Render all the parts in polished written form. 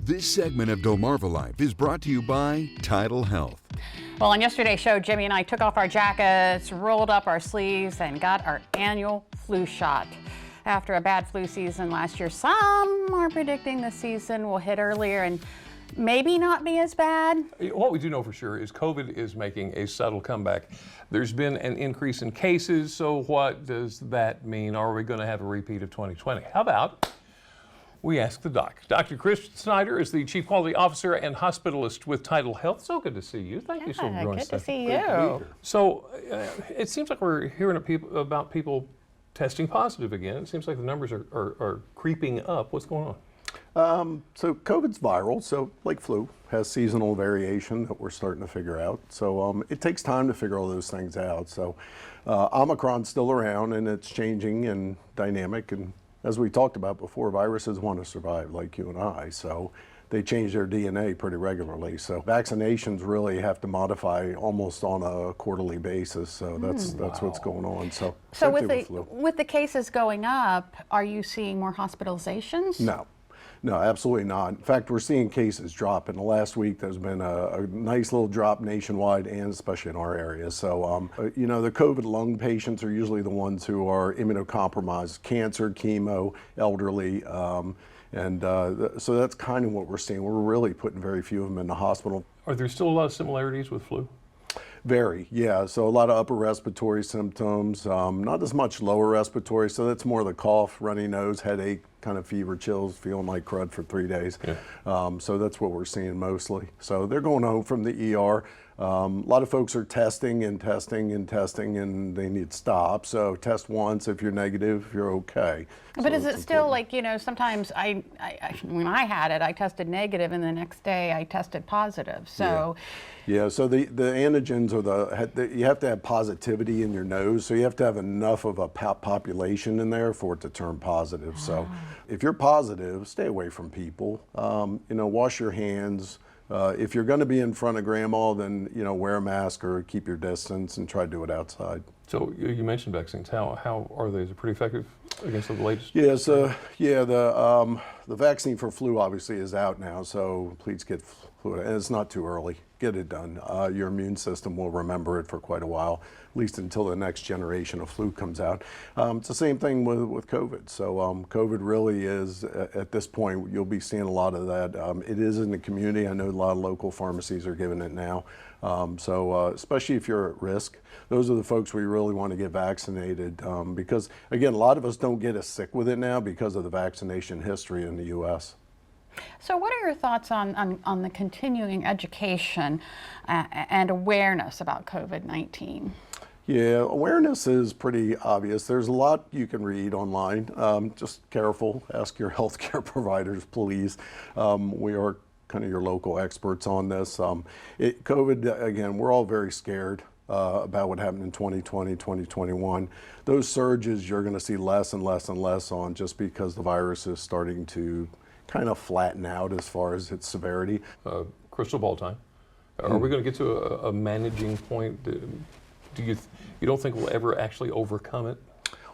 This segment of DelmarvaLife is brought to you by TidalHealth. Well, on yesterday's show, Jimmy and I took off our jackets, rolled up our sleeves, and got our annual flu shot. After a bad flu season last year, some are predicting the season will hit earlier and maybe not be as bad. What we do know for sure is COVID is making a subtle comeback. There's been an increase in cases, so what does that mean? Are we going to have a repeat of 2020? How about we ask the doc? Dr. Chris Snyder is the Chief Quality Officer and Hospitalist with TidalHealth. So good to see you. Thank you so much. Good to see you. So it seems like we're hearing about people testing positive again. It seems like the numbers are creeping up. What's going on? So COVID's viral, so like flu, has seasonal variation that we're starting to figure out. So it takes time to figure all those things out. So Omicron's still around and it's changing and dynamic. And as we talked about before, viruses want to survive like you and I. So they change their DNA pretty regularly. So vaccinations really have to modify almost on a quarterly basis. So that's what's going on. So with the cases going up, are you seeing more hospitalizations? No, absolutely not. In fact, we're seeing cases drop. In the last week, there's been a nice little drop nationwide and especially in our area. So, you know, the COVID lung patients are usually the ones who are immunocompromised, cancer, chemo, elderly. So that's kind of what we're seeing. We're really putting very few of them in the hospital. Are there still a lot of similarities with flu? Very, yeah. So a lot of upper respiratory symptoms, not as much lower respiratory. So that's more the cough, runny nose, headache, kind of fever, chills, feeling like crud for 3 days. Yeah. So that's what we're seeing mostly. So they're going home from the ER. A lot of folks are testing and they need to stop. So test once. If you're negative, you're okay. But is it still like, you know, sometimes when I had it, I tested negative and the next day I tested positive. So yeah, so the antigens you have to have positivity in your nose. So you have to have enough of a population in there for it to turn positive. So if you're positive, stay away from people. You know, wash your hands. If you're going to be in front of grandma, then, you know, wear a mask or keep your distance and try to do it outside. So you mentioned vaccines. How are they? Is it pretty effective against the latest? Yeah, so the vaccine for flu obviously is out now, so please get flu, and it's not too early. Get it done. Your immune system will remember it for quite a while, at least until the next generation of flu comes out. It's the same thing with COVID. So COVID really is, at this point, you'll be seeing a lot of that. It is in the community. I know a lot of local pharmacies are giving it now. Especially if you're at risk, those are the folks we really want to get vaccinated because, again, a lot of us don't get as sick with it now because of the vaccination history in the U.S. So what are your thoughts on the continuing education and awareness about COVID-19? Yeah, awareness is pretty obvious. There's a lot you can read online. Just careful. Ask your healthcare providers, please. We are kind of your local experts on this. COVID, again, we're all very scared about what happened in 2020, 2021. Those surges you're going to see less and less and less on just because the virus is starting to kind of flatten out as far as its severity. Crystal ball time. Are we going to get to a managing point? Do you don't think we'll ever actually overcome it?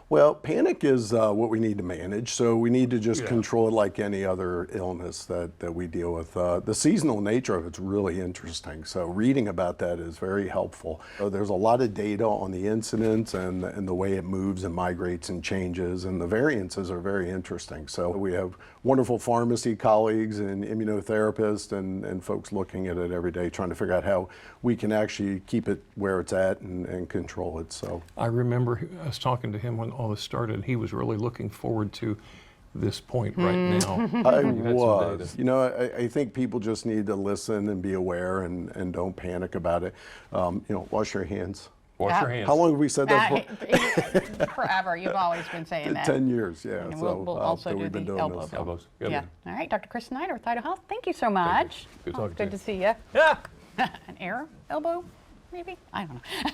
Well, panic is what we need to manage, so we need to just control it like any other illness that we deal with. The seasonal nature of it's really interesting, so reading about that is very helpful. There's a lot of data on the incidence and the way it moves and migrates and changes, and the variances are very interesting. So we have wonderful pharmacy colleagues and immunotherapists and folks looking at it every day, trying to figure out how we can actually keep it where it's at and control it. So I remember us talking to him when all this started. He was really looking forward to this point right now. I was. You know, I think people just need to listen and be aware and don't panic about it. You know, wash your hands. Wash your hands. How long have we said that for? Forever. You've always been saying that. 10 years, yeah. And we'll also do the elbows. Yeah. All right, Dr. Chris Snyder with TidalHealth. Thank you so much. Good talking to you. Good to see you. Yeah. An air elbow, maybe? I don't know.